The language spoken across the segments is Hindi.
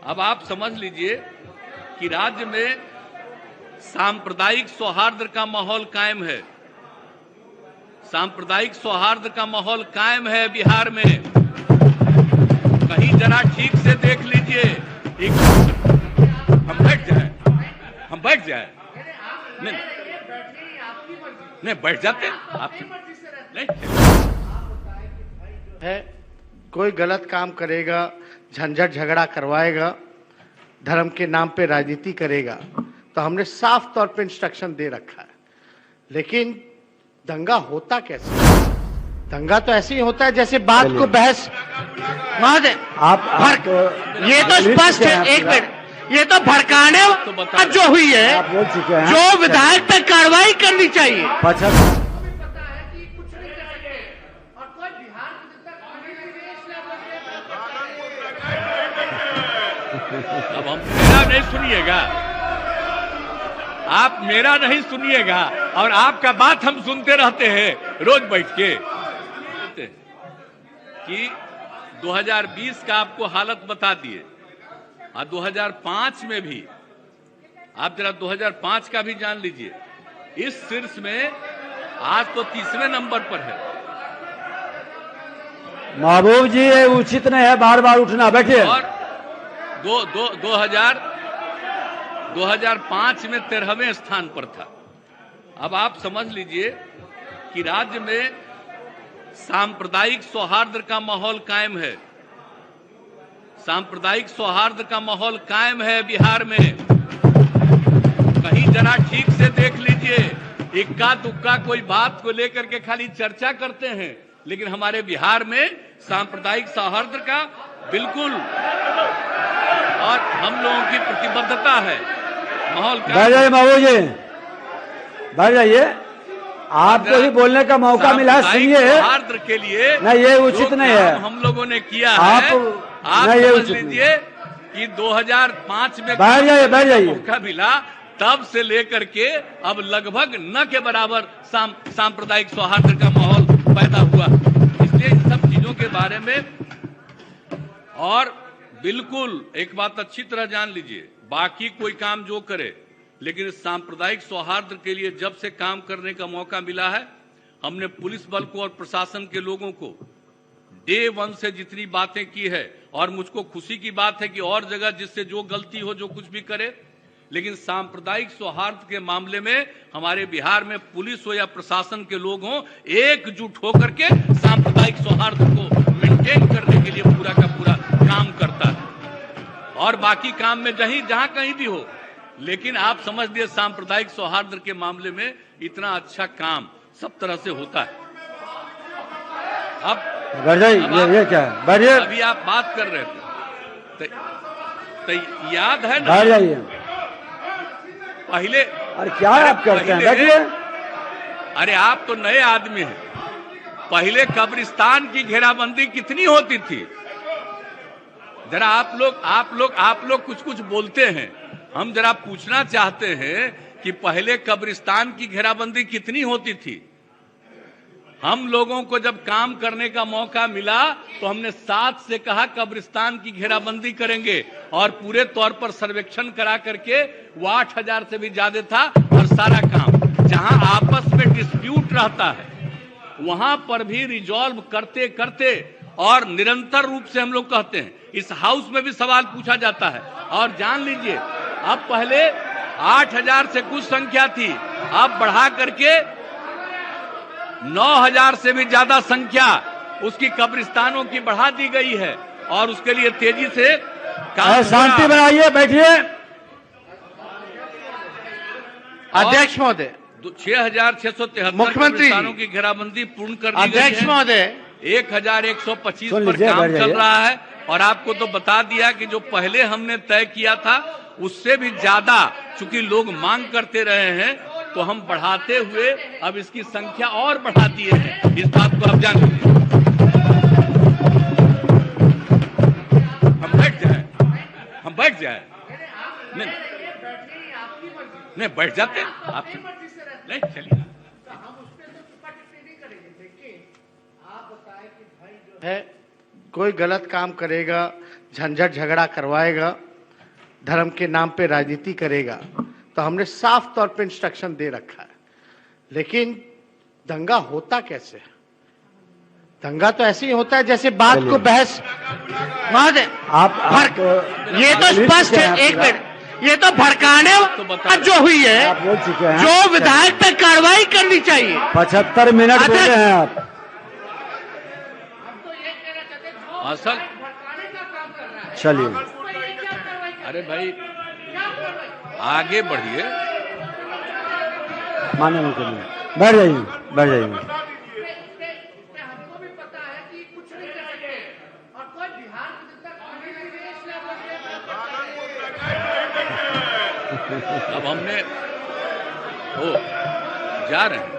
अब आप समझ लीजिए कि राज्य में सांप्रदायिक सौहार्द का माहौल कायम है। सांप्रदायिक सौहार्द का माहौल कायम है बिहार में। कहीं जरा ठीक से देख लीजिए। हम बैठ जाए नहीं बैठ जाते आप नहीं है। कोई गलत काम करेगा, झंझट झगड़ा करवाएगा, धर्म के नाम पे राजनीति करेगा, तो हमने साफ तौर पे इंस्ट्रक्शन दे रखा है। लेकिन दंगा होता कैसे? दंगा तो ऐसे ही होता है जैसे बात को बहस महोदय आप ये तो स्पष्ट है। एक मिनट, ये तो भड़काने तो जो हुई है, जो विधायक पर कार्रवाई करनी चाहिए। अब हम मेरा नहीं सुनिएगा, आप मेरा नहीं सुनिएगा और आपका बात हम सुनते रहते हैं रोज बैठ के कि 2020 का आपको हालत बता दिए और 2005 में भी आप जरा 2005 का भी जान लीजिए। इस शीर्ष में आज तो 30वें नंबर पर है। महबूब जी ये उचित नहीं है बार बार उठना, बैठिए। और 2005 में 13वें स्थान पर था। अब आप समझ लीजिए कि राज्य में सांप्रदायिक सौहार्द का माहौल कायम है। सांप्रदायिक सौहार्द का माहौल कायम है बिहार में। कहीं जरा ठीक से देख लीजिए। इक्का दुक्का कोई बात को लेकर के खाली चर्चा करते हैं, लेकिन हमारे बिहार में सांप्रदायिक सौहार्द का बिल्कुल और हम लोगों की प्रतिबद्धता है। माहौल बैठ जाइए महबूब जी, बैठ जाइए। आपको ही बोलने का मौका मिला है, सुनिए। सौहार्द के लिए नहीं ये उचित नहीं है। हम लोगों ने किया आप है। आप समझ लीजिए कि 2005 में बैठ जाइए मौका मिला, तब से लेकर के अब लगभग न के बराबर सांप्रदायिक सौहार्द का माहौल पैदा हुआ। इसलिए इन सब चीजों के बारे में और बिल्कुल एक बात अच्छी तरह जान लीजिए, बाकी कोई काम जो करे, लेकिन सांप्रदायिक सौहार्द के लिए जब से काम करने का मौका मिला है, हमने पुलिस बल को और प्रशासन के लोगों को डे 1 से जितनी बातें की है, और मुझको खुशी की बात है कि और जगह जिससे जो गलती हो, जो कुछ भी करे, लेकिन सांप्रदायिक सौहार्द के मामले में हमारे बिहार में पुलिस हो या प्रशासन के लोग हों, एकजुट होकर के सांप्रदायिक सौहार्द को मेंटेन करने के लिए पूरा का पूरा काम करता है। और बाकी काम में जहां कहीं भी हो, लेकिन आप समझ लिए सांप्रदायिक सौहार्द के मामले में इतना अच्छा काम सब तरह से होता है। अब ये क्या है? बैठिए। अभी आप बात कर रहे थे तो याद है ना? बैठ जाइए। पहले अरे क्या आप करते हैं? बैठिए। अरे आप तो नए आदमी हैं। पहले कब्रिस्तान की घेराबंदी कितनी होती थी? जरा आप लोग कुछ बोलते हैं, हम जरा पूछना चाहते हैं कि पहले कब्रिस्तान की घेराबंदी कितनी होती थी? हम लोगों को जब काम करने का मौका मिला तो हमने 7 से कहा कब्रिस्तान की घेराबंदी करेंगे, और पूरे तौर पर सर्वेक्षण करा करके वो 8000 से भी ज्यादा था। और सारा काम जहां आपस में डिस्प्यूट रहता है वहां पर भी रिजॉल्व करते करते, और निरंतर रूप से हम लोग कहते हैं, इस हाउस में भी सवाल पूछा जाता है। और जान लीजिए, अब पहले 8000 से कुछ संख्या थी, अब बढ़ा करके 9000 से भी ज्यादा संख्या उसकी कब्रिस्तानों की बढ़ा दी गई है। और उसके लिए तेजी से काम। शांति बनाइए, बैठिए। अध्यक्ष महोदय, 6673 मुख्यमंत्री कब्रिस्तानों की घेराबंदी पूर्ण कर दी गई है। अध्यक्ष महोदय, 1125 पर काम चल रहा है। और आपको तो बता दिया कि जो पहले हमने तय किया था उससे भी ज्यादा, चूंकि लोग मांग करते रहे हैं, तो हम बढ़ाते हुए अब इसकी संख्या और बढ़ा दिए हैं। इस बात को आप जान लीजिए। हम बैठ जाए नहीं बैठ जाते आप नहीं, चलिए। है। कोई गलत काम करेगा, झंझट झगड़ा करवाएगा, धर्म के नाम पे राजनीति करेगा, तो हमने साफ तौर पे इंस्ट्रक्शन दे रखा है। लेकिन दंगा होता कैसे है? दंगा तो ऐसे ही होता है जैसे बात को बहस आप ये तो स्पष्ट है। एक मिनट, ये तो भड़काने जो हुई है, आप बोल चुके हैं, जो विधायक पे कार्रवाई करनी चाहिए। 75 मिनट बोले हैं आप। असल चलिए, अरे भाई आगे बढ़िए। माने नहीं करना, बैठ जाइए, बैठ जाइए। अब हमने जा रहे हैं,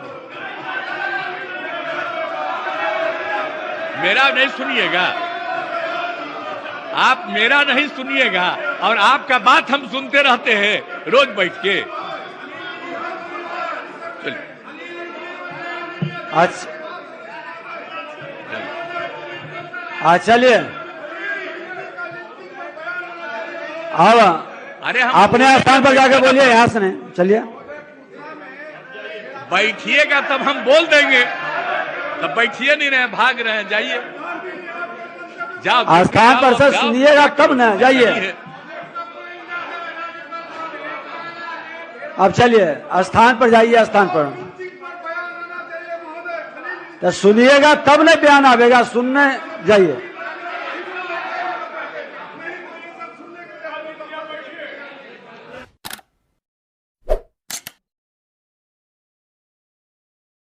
मेरा नहीं सुनिएगा, आप मेरा नहीं सुनिएगा, और आपका बात हम सुनते रहते हैं रोज बैठ के। चलिए आज चलिए, अब अरे हम अपने स्थान पर जाकर बोलिए, यहाँ से नहीं, चलिए बैठिएगा तब हम बोल देंगे। तब बैठिए नहीं रहे, भाग रहे हैं, जाइए, जाओ स्थान पर से सुनिएगा तब ना, जाइए। अब चलिए स्थान पर जाइए, स्थान पर तो सुनिएगा तब नहीं बयान आवेगा, सुनने जाइए।